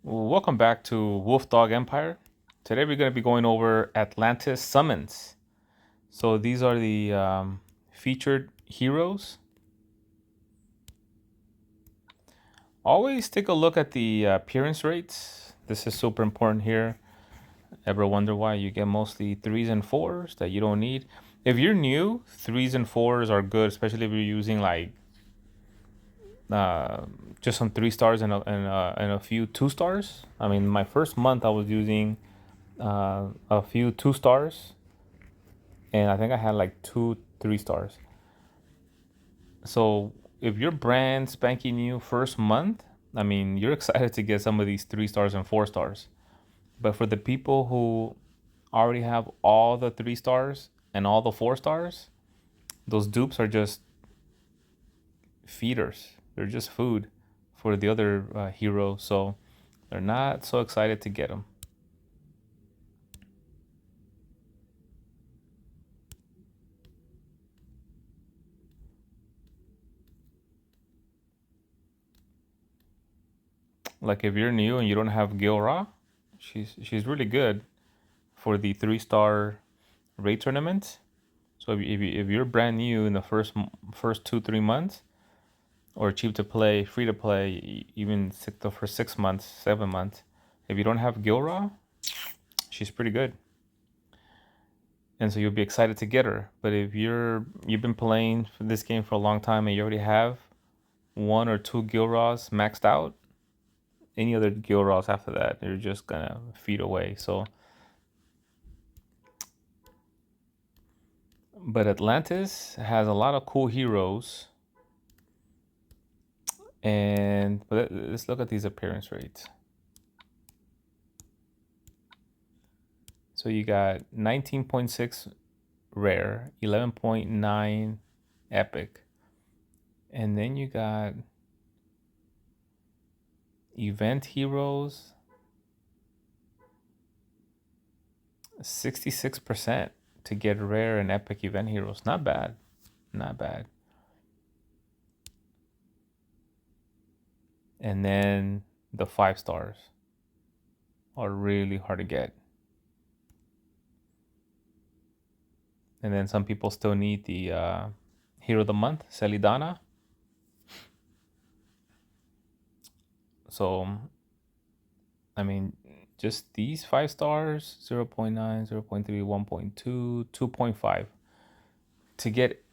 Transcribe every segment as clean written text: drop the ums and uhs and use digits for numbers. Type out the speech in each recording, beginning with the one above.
Welcome back to Wolf Dog Empire. Today we're going to be going over Atlantis summons. So these are the featured heroes. Always take a look at the appearance rates. This is super important here. Ever wonder why you get mostly threes and fours that you don't need? If you're new, threes and fours are good, especially if you're using like uh, just some 3 stars and a few 2 stars. I mean, my first month I was using a few 2 stars, and I think I had like 2 3 stars. So if you're brand spanking new first month, I mean, you're excited to get some of these 3 stars and 4 stars. But for the people who already have all the 3 stars and all the 4 stars, those dupes are just feeders. They're just food for the other heroes. So they're not so excited to get them. Like if you're new and you don't have Gil Ra, she's really good for the 3 star raid tournament. So if you're brand new in the first 2 3 months, or cheap to play, free to play, even for 6 months, 7 months, if you don't have Gilra, she's pretty good, and so you'll be excited to get her. But if you've been playing for this game for a long time and you already have 1 or 2 Gilras maxed out, any other Gilras after that, you're just gonna feed away. So, but Atlantis has a lot of cool heroes. And but let's look at these appearance rates. So you got 19.6 rare, 11.9 epic, and then you got event heroes 66% to get rare and epic event heroes. Not bad. Not bad. And then the 5 stars are really hard to get. And then some people still need the hero of the month, Celidana. So I mean, just these 5 stars, 0.9, 0.3, 1.2, 2.5. To get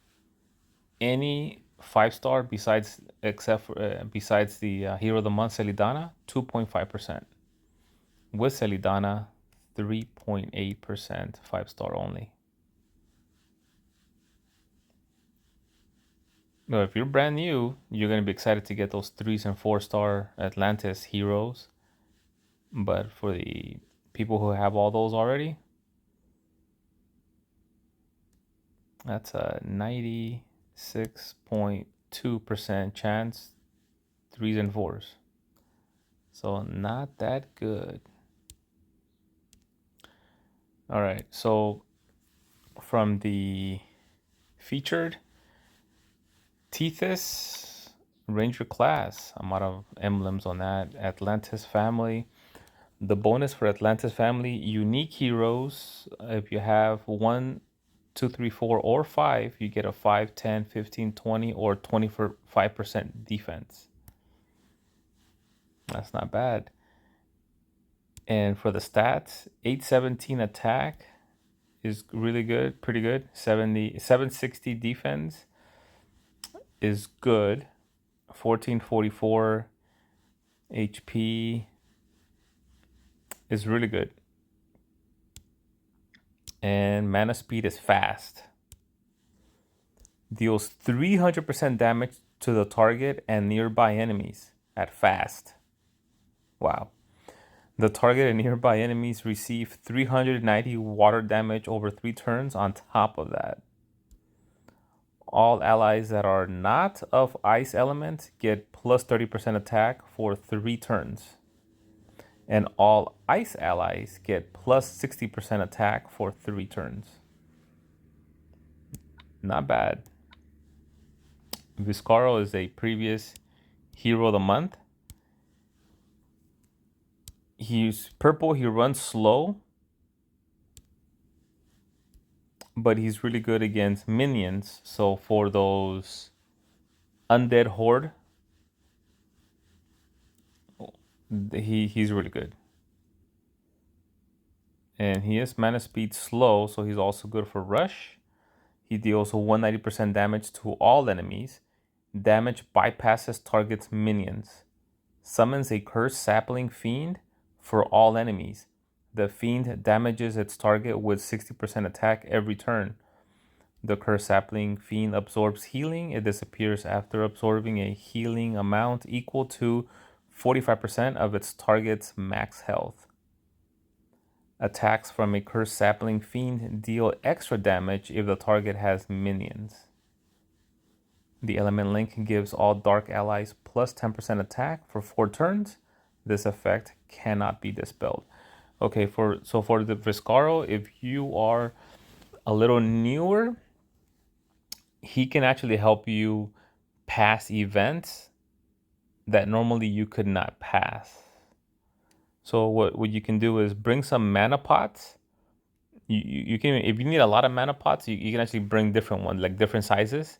any 5 star besides the hero of the month, Celidana, 2.5%. With Celidana, 3.8% 5 star only. Now, if you're brand new, you're going to be excited to get those 3s and 4 star Atlantis heroes. But for the people who have all those already, that's a 96.2% chance, 3s and 4s. So not that good. All right, so from the featured Tethys Ranger class, I'm out of emblems on that. Atlantis family. The bonus for Atlantis family, unique heroes. If you have 1, 2, 3, 4, or 5, you get a 5, 10, 15, 20, or 25% defense. That's not bad. And for the stats, 817 attack is really good, pretty good. 760 defense is good. 1444 HP is really good. And mana speed is fast. Deals 300% damage to the target and nearby enemies at fast. Wow. The target and nearby enemies receive 390 water damage over 3 turns on top of that. All allies that are not of ice element get plus 30% attack for 3 turns. And all ice allies get plus 60% attack for 3 turns. Not bad. Viscaro is a previous hero of the month. He's purple. He runs slow, but he's really good against minions. So for those undead horde, he's really good. And he is mana speed slow, so he's also good for rush. He deals 190% damage to all enemies. Damage bypasses target's minions. Summons a cursed sapling fiend for all enemies. The fiend damages its target with 60% attack every turn. The cursed sapling fiend absorbs healing. It disappears after absorbing a healing amount equal to 45% of its target's max health. Attacks from a cursed sapling fiend deal extra damage if the target has minions. The element link gives all dark allies plus 10% attack for 4 turns. This effect cannot be dispelled. Okay, for the Viscaro, if you are a little newer, he can actually help you pass events that normally you could not pass. So what you can do is bring some mana pots. You can, if you need a lot of mana pots, you can actually bring different ones, like different sizes,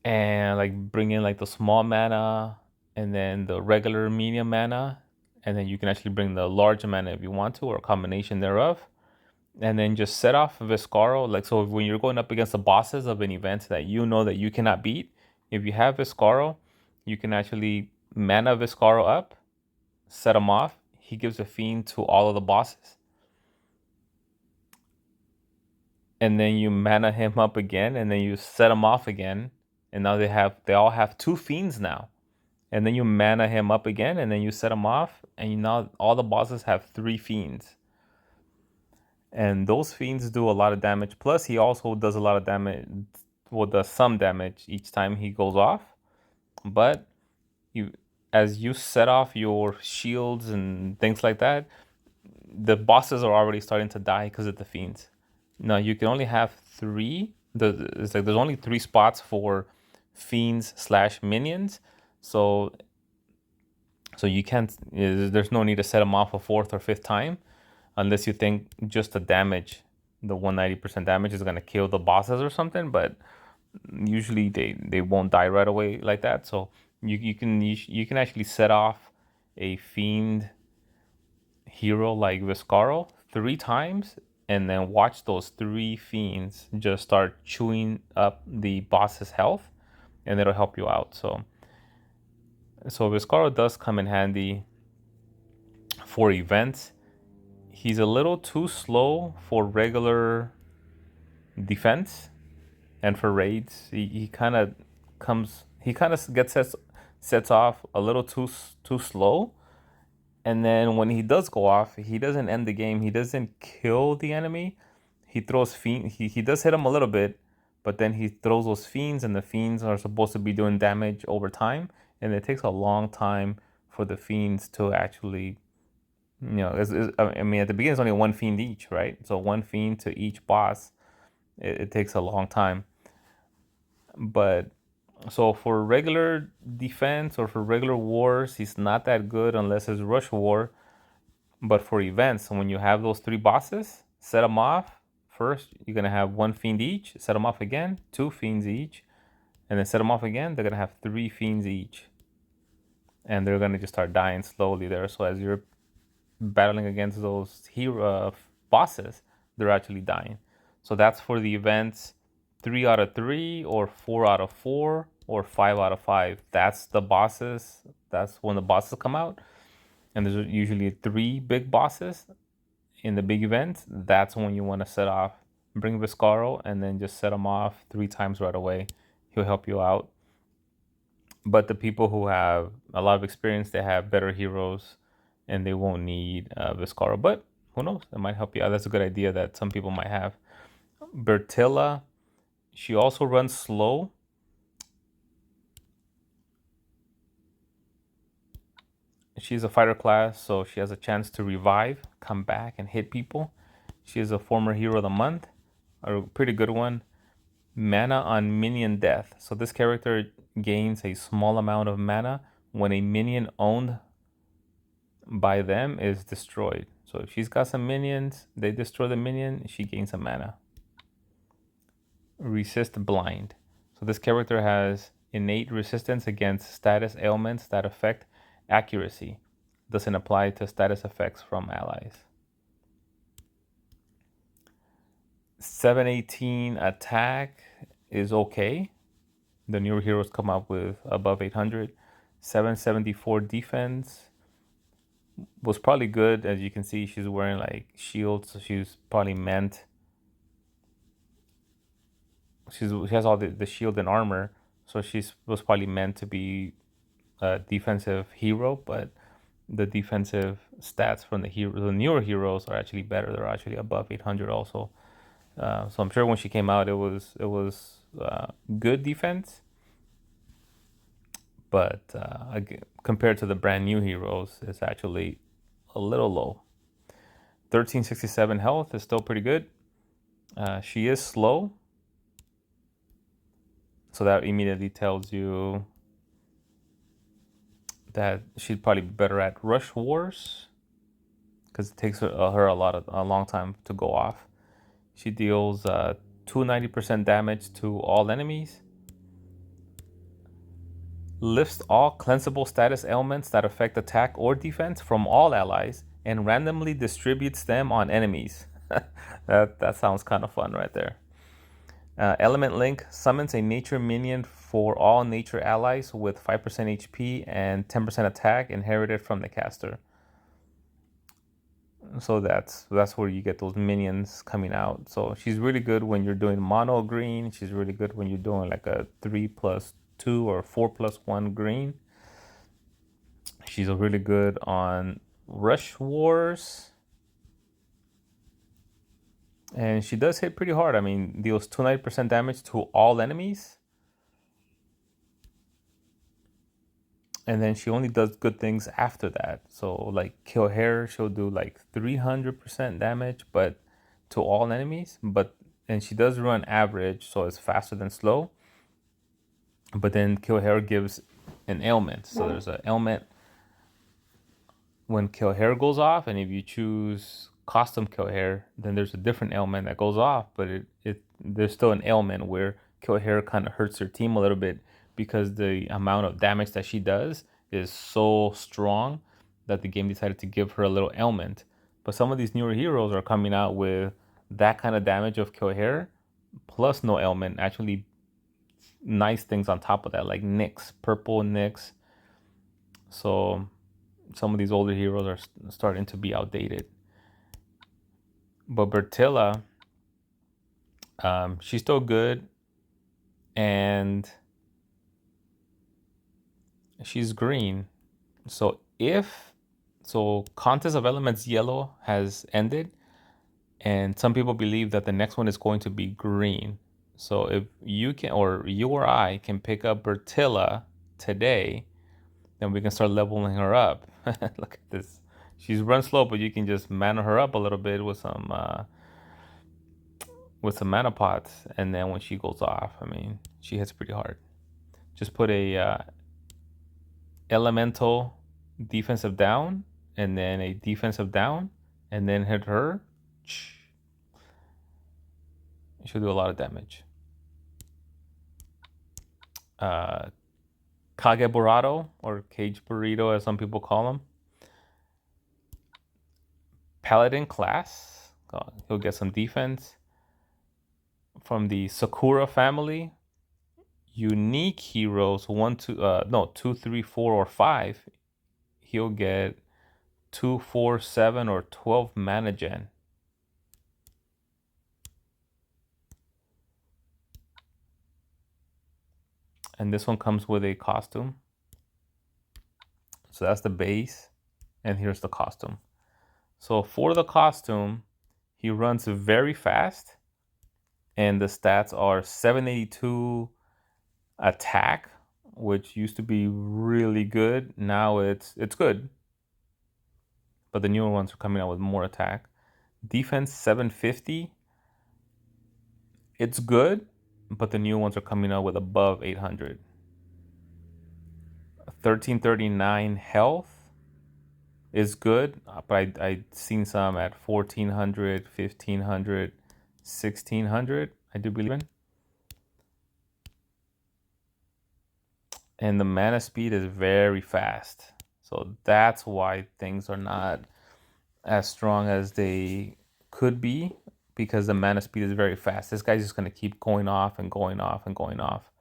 and like bring in like the small mana and then the regular medium mana, and then you can actually bring the large mana if you want to, or a combination thereof, and then just set off Viscaro. Like, so when you're going up against the bosses of an event that you know that you cannot beat, if you have Viscaro, you can actually mana Viscaro up, set him off. He gives a fiend to all of the bosses, and then you mana him up again, and then you set him off again, and now they all have 2 fiends now. And then you mana him up again, and then you set him off, and now all the bosses have 3 fiends. And those fiends do a lot of damage. Plus, he also does a lot of damage. Well, does some damage each time he goes off. But as you set off your shields and things like that, the bosses are already starting to die because of the fiends. Now you can only have 3. It's like there's only 3 spots for fiends / minions. So you can't. There's no need to set them off a 4th or 5th time, unless you think just the damage, the 190% damage, is gonna kill the bosses or something. But usually they won't die right away like that. So you can actually set off a fiend hero like Viscaro 3 times, and then watch those 3 fiends just start chewing up the boss's health, and it'll help you out. So Viscaro does come in handy for events. He's a little too slow for regular defense, and for raids, he kind of sets off a little too slow. And then when he does go off, he doesn't end the game. He doesn't kill the enemy. He throws fiend. He does hit him a little bit, but then he throws those fiends, and the fiends are supposed to be doing damage over time. And it takes a long time for the fiends to actually, I mean, at the beginning, it's only 1 fiend each, right? So 1 fiend to each boss. It takes a long time. But so for regular defense or for regular wars, he's not that good unless it's rush war. But for events, when you have those 3 bosses, set them off. First, you're gonna have 1 fiend each. Set them off again, 2 fiends each, and then set them off again. They're gonna have 3 fiends each, and they're gonna just start dying slowly there. So as you're battling against those hero bosses, they're actually dying. So that's for the events 3 out of 3, or 4 out of 4, or 5 out of 5. That's the bosses. That's when the bosses come out. And there's usually 3 big bosses in the big event. That's when you want to set off. Bring Viscaro and then just set him off 3 times right away. He'll help you out. But the people who have a lot of experience, they have better heroes, and they won't need Viscaro. But who knows? It might help you out. That's a good idea that some people might have. Bertilla, she also runs slow. She's a fighter class, so she has a chance to revive, come back, and hit people. She is a former hero of the month, a pretty good one. Mana on minion death. So this character gains a small amount of mana when a minion owned by them is destroyed. So if she's got some minions, they destroy the minion, she gains some mana. Resist blind. So this character has innate resistance against status ailments that affect accuracy. Doesn't apply to status effects from allies. 718 attack is okay. The newer heroes come up with above 800. 774 defense was probably good. As you can see, she's wearing like shields, so she's probably meant. She has all the shield and armor, so she's was probably meant to be a defensive hero. But the defensive stats from the newer heroes are actually better. They're actually above 800 also. So I'm sure when she came out, it was good defense, but compared to the brand new heroes, it's actually a little low. 1367 health is still pretty good. She is slow, so that immediately tells you that she'd probably be better at rush wars because it takes her a long time to go off. She deals 290% damage to all enemies. Lifts all cleansable status ailments that affect attack or defense from all allies and randomly distributes them on enemies. That sounds kind of fun right there. Element Link summons a nature minion for all nature allies with 5% HP and 10% attack inherited from the caster. So that's where you get those minions coming out. So she's really good when you're doing mono green. She's really good when you're doing like a 3+2 or 4+1 green. She's really good on rush wars. And she does hit pretty hard. I mean, deals 290% damage to all enemies. And then she only does good things after that. So like kill hair, she'll do like 300% damage, but to all enemies. And she does run average, so it's faster than slow. But then kill hair gives an ailment. So there's an ailment when kill hair goes off, and if you choose custom kill hair, then there's a different ailment that goes off. But there's still an ailment where kill hair kind of hurts her team a little bit because the amount of damage that she does is so strong that the game decided to give her a little ailment. But some of these newer heroes are coming out with that kind of damage of kill hair plus no ailment, actually nice things on top of that, like Nyx, purple Nyx. So some of these older heroes are starting to be outdated. But Bertilla, she's still good, and she's green. So Contest of Elements Yellow has ended, and some people believe that the next one is going to be green. So if you can, or you or I can pick up Bertilla today, then we can start leveling her up. Look at this. She's run slow, but you can just mana her up a little bit with some mana pots, and then when she goes off, I mean, she hits pretty hard. Just put a elemental defensive down, and then a defensive down, and then hit her. She'll do a lot of damage. Kage Burrito, or Cage Burrito as some people call him. Paladin class. He'll get some defense. From the Sakura family, unique heroes 2, 3, 4, or 5, he'll get 2, 4, 7, or 12 mana gen. And this one comes with a costume. So that's the base, and here's the costume. So for the costume, he runs very fast, and the stats are 782 attack, which used to be really good. Now it's good, but the newer ones are coming out with more attack. Defense 750. It's good, but the new ones are coming out with above 800. 1339 health is good, but I seen some at 1400, 1500, 1600. I do believe in. And the mana speed is very fast. So that's why things are not as strong as they could be, because the mana speed is very fast. This guy's just going to keep going off and going off and going off.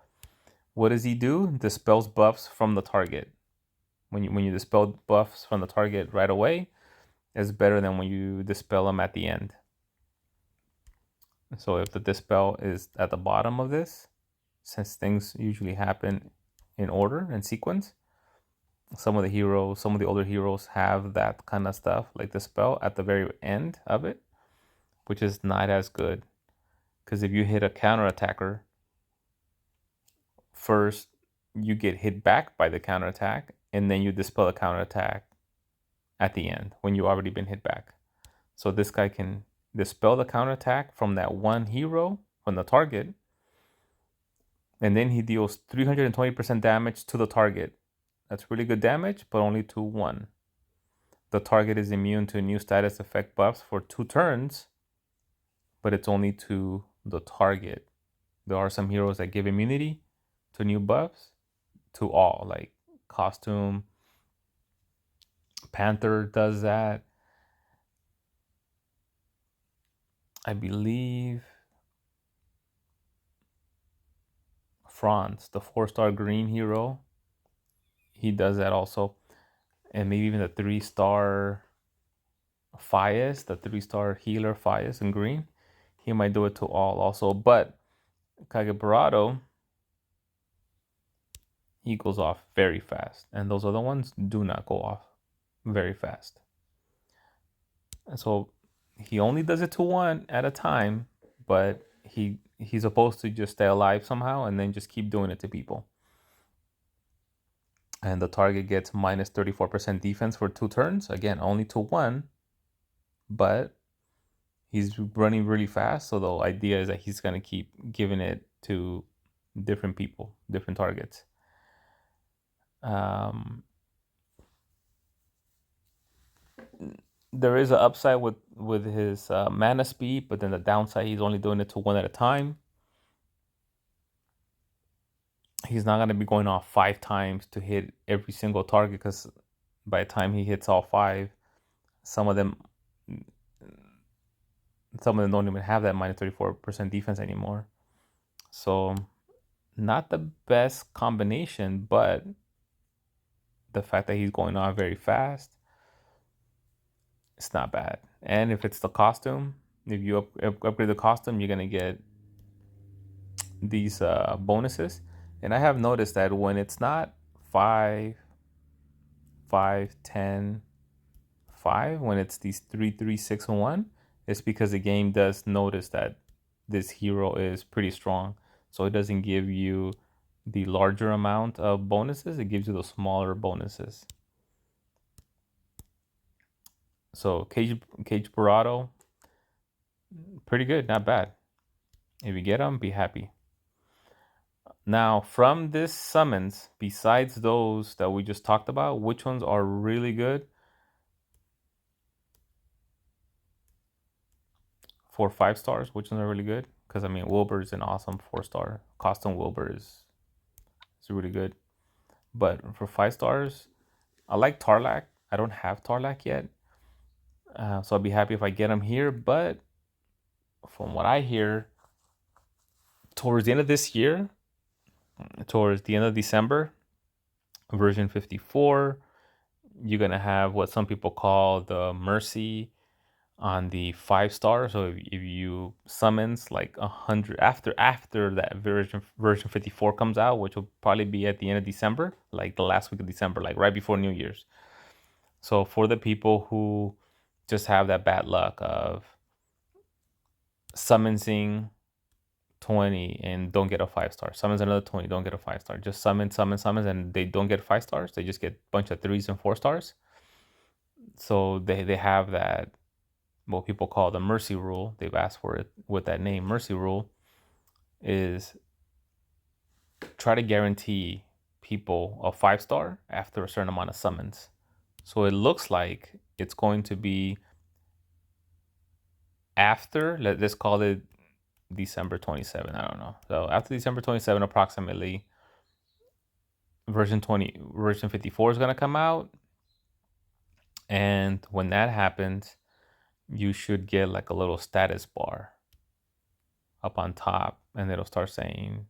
What does he do? Dispels buffs from the target. When you dispel buffs from the target right away, it's better than when you dispel them at the end. So if the dispel is at the bottom of this, since things usually happen in order and sequence, some of the older heroes have that kind of stuff, like the spell at the very end of it, which is not as good. Because if you hit a counter attacker, first you get hit back by the counter attack, and then you dispel a counter attack at the end when you already been hit back. So this guy can dispel the counter attack from that one hero, from the target, and then he deals 320% damage to the target. That's really good damage, but only to one. The target is immune to new status effect buffs for 2 turns, but it's only to the target. There are some heroes that give immunity to new buffs to all, like Costume, Panther does that. I believe Franz, the 4-star green hero, he does that also. And maybe even the 3-star Fias, the 3-star healer Fias in green, he might do it to all also. But Kageparado, he goes off very fast, and those other ones do not go off very fast. And so he only does it to one at a time, but he's supposed to just stay alive somehow and then just keep doing it to people. And the target gets minus 34% defense for 2 turns. Again, only to one, but he's running really fast. So the idea is that he's going to keep giving it to different people, different targets. There is an upside with his mana speed, but then the downside, he's only doing it to one at a time. He's not going to be going off 5 times to hit every single target, because by the time he hits all 5, some of them don't even have that minus 34% defense anymore. So not the best combination, but the fact that he's going on very fast, it's not bad. And if it's the costume, if you upgrade the costume, you're going to get these bonuses. And I have noticed that when it's not 5, 5, 10, 5, when it's these 3, 3, 6, and 1, it's because the game does notice that this hero is pretty strong. So it doesn't give you the larger amount of bonuses, it gives you the smaller bonuses. So Cage Barado, pretty good, not bad. If you get them, be happy. Now, from this summons, besides those that we just talked about, which ones are really good for 5 stars? Which ones are really good? Because I mean, Wilbur is an awesome 4-star. Costume Wilbur is really good. But for 5 stars, I like Tarlac. I don't have Tarlac yet, so I'll be happy if I get him here. But from what I hear, towards the end of this year, towards the end of December, version 54, you're gonna have what some people call the Mercy on the 5 star. So if you summons like 100 after that version 54 comes out, which will probably be at the end of December, like the last week of December, like right before New Year's. So for the people who just have that bad luck of summoning 20 and don't get a 5-star, summons another 20, don't get a 5-star, just summons, and they don't get 5 stars, they just get a bunch of 3s and 4 stars. So they have that, what people call the mercy rule. They've asked for it with that name. Mercy rule is try to guarantee people a 5-star after a certain amount of summons. So it looks like it's going to be after, let's call it December 27. I don't know. So after December 27, approximately, version 54 is going to come out. And when that happens, you should get like a little status bar up on top, and it'll start saying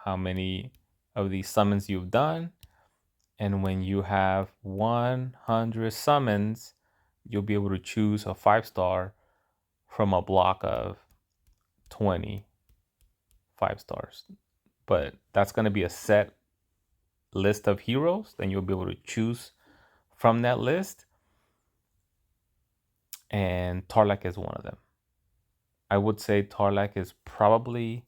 how many of these summons you've done. And when you have 100 summons, you'll be able to choose a 5-star from a block of 20 5-stars. But that's going to be a set list of heroes. Then you'll be able to choose from that list. And Tarlac is one of them. I would say Tarlac is probably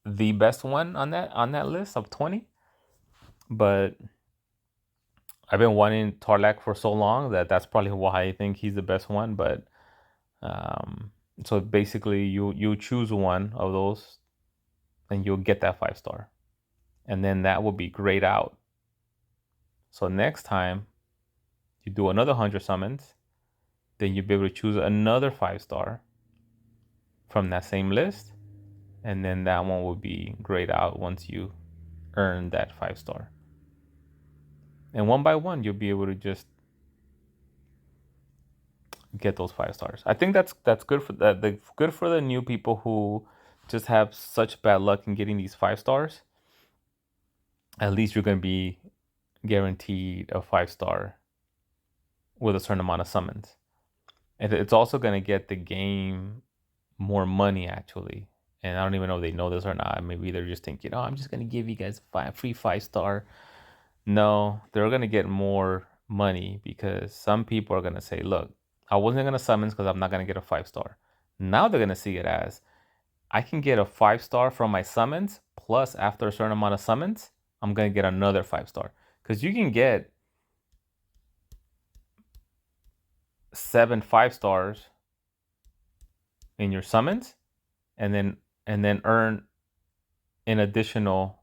the best one on that list of 20. But I've been wanting Tarlac for so long that that's probably why I think he's the best one. But um, so basically, you choose one of those, and you'll get that 5-star, and then that will be grayed out. So next time you do another 100 summons, then you'll be able to choose another 5-star from that same list, and then that one will be grayed out once you earn that 5-star. And one by one, you'll be able to just get those 5-stars. I think that's good for that. Good for the new people who just have such bad luck in getting these 5-stars. At least you're gonna be guaranteed a 5-star with a certain amount of summons. And it's also gonna get the game more money actually. And I don't even know if they know this or not. Maybe they're just thinking, "Oh, I'm just gonna give you guys free 5-star." No, they're gonna get more money because some people are gonna say, "Look, I wasn't gonna summons because I'm not gonna get a 5-star." Now they're gonna see it as I can get a 5-star from my summons, plus after a certain amount of summons, I'm gonna get another 5-star. Because you can get 7 5-stars in your summons, and then earn an additional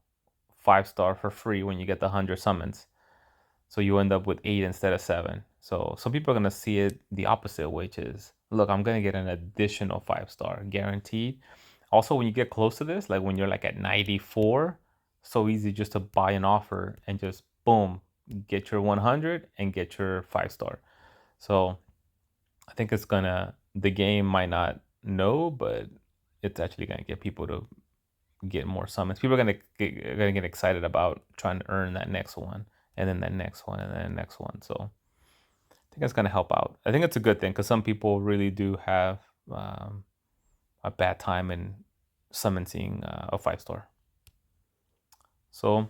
5-star for free when you get the 100 summons. So you end up with 8 instead of 7. So some people are gonna see it the opposite, which is, look, I'm gonna get an additional 5-star guaranteed. Also, when you get close to this, like when you're like at 94, so easy just to buy an offer and just boom, get your 100 and get your 5-star. So I think the game might not know, but it's actually gonna get people to get more summons. People are gonna get excited about trying to earn that next one, and then that next one, and then the next one. So I think it's gonna help out. I think it's a good thing because some people really do have a bad time in summoning a 5-star. So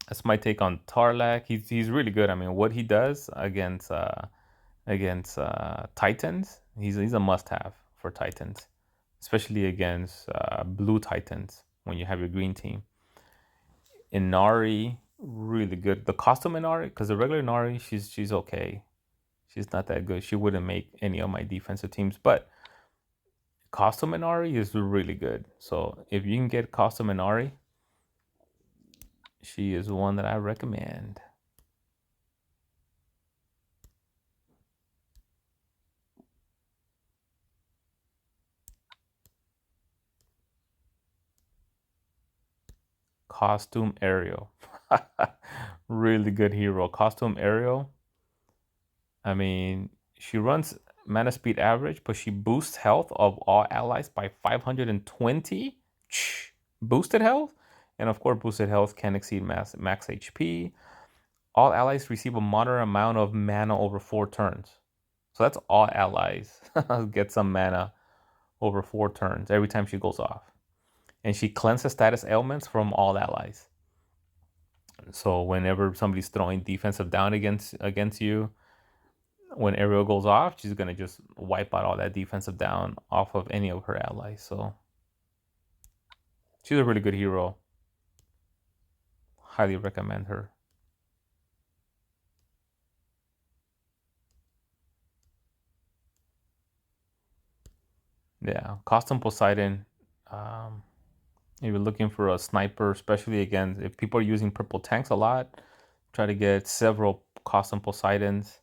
that's my take on Tarlac. He's really good. I mean, what he does against Titans, he's a must-have for Titans, especially against blue Titans when you have your green team. Inari, really good. The costume Inari, because the regular Inari, she's okay. She's not that good. She wouldn't make any of my defensive teams, but costume Inari is really good. So if you can get costume Inari, she is one that I recommend. Costume Ariel. Really good hero. Costume Ariel. I mean, she runs mana speed average, but she boosts health of all allies by 520. Boosted health? And of course, boosted health can exceed max HP. All allies receive a moderate amount of mana over 4 turns. So that's all allies get some mana over 4 turns every time she goes off. And she cleanses status ailments from all allies. So whenever somebody's throwing defensive down against you, when Ariel goes off, she's gonna just wipe out all that defensive down off of any of her allies. So she's a really good hero. Highly recommend her. Yeah, Custom Poseidon. Um, If you're looking for a sniper, especially again, if people are using purple tanks a lot, try to get several custom Poseidons.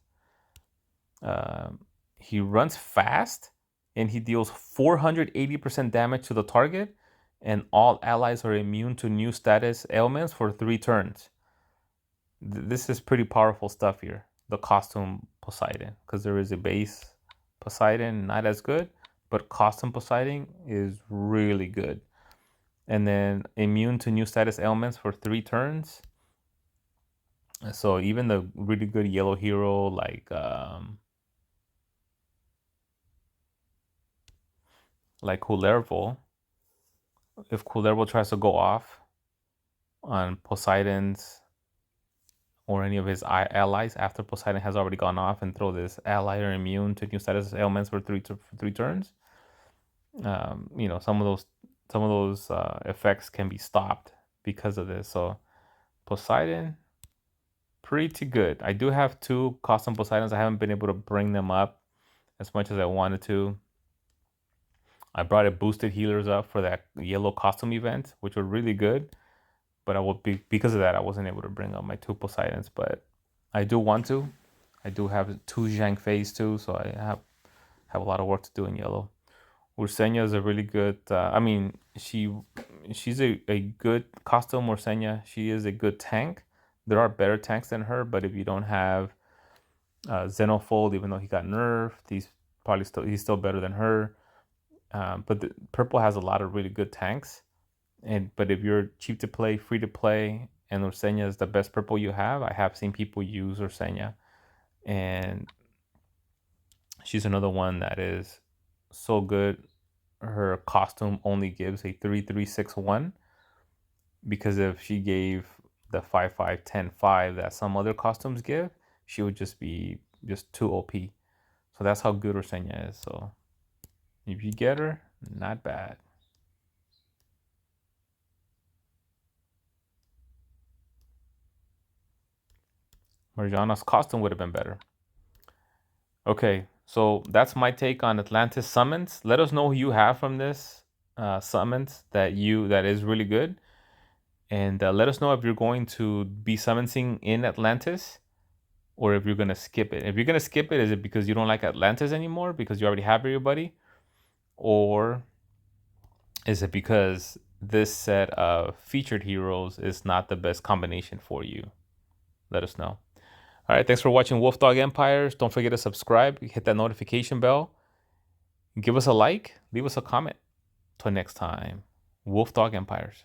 Um, he runs fast and he deals 480% damage to the target, and all allies are immune to new status ailments for 3 turns. This is pretty powerful stuff here, the costume Poseidon, because there is a base Poseidon, not as good, but custom Poseidon is really good. And then immune to new status ailments for 3 turns. So even the really good yellow hero like Kullervo, if Kullervo tries to go off on Poseidon's or any of his allies after Poseidon has already gone off and throw this ally or immune to new status ailments for 3 turns, some of those effects can be stopped because of this. So Poseidon, pretty good. I do have 2 custom Poseidons. I haven't been able to bring them up as much as I wanted to. I brought a boosted healers up for that yellow costume event, which were really good. But I will be because of that I wasn't able to bring up my 2 Poseidons. But I do want to. I do have 2 Zhang Feis too, so I have a lot of work to do in yellow. Ursenia is a really good. She's a good costume. Ursenia. She is a good tank. There are better tanks than her, but if you don't have Xenofold, even though he got nerfed, he's still better than her. But purple has a lot of really good tanks, but if you're cheap to play, free to play, and Ursenia is the best purple you have, I have seen people use Ursenia, and she's another one that is so good. Her costume only gives a 3-3-6-1, because if she gave the 5-5-10-5 that some other costumes give, she would just be too OP. So that's how good Ursenia is. So if you get her, not bad. Marjana's costume would have been better. Okay, so that's my take on Atlantis summons. Let us know who you have from this summons that is really good, and let us know if you're going to be summoning in Atlantis or if you're gonna skip it. If you're gonna skip it, is it because you don't like Atlantis anymore because you already have everybody, or is it because this set of featured heroes is not the best combination for you? Let us know. All right, thanks for watching Wolf Dog Empires. Don't forget to subscribe, hit that notification bell, give us a like, leave us a comment. Till next time, Wolf Dog Empires.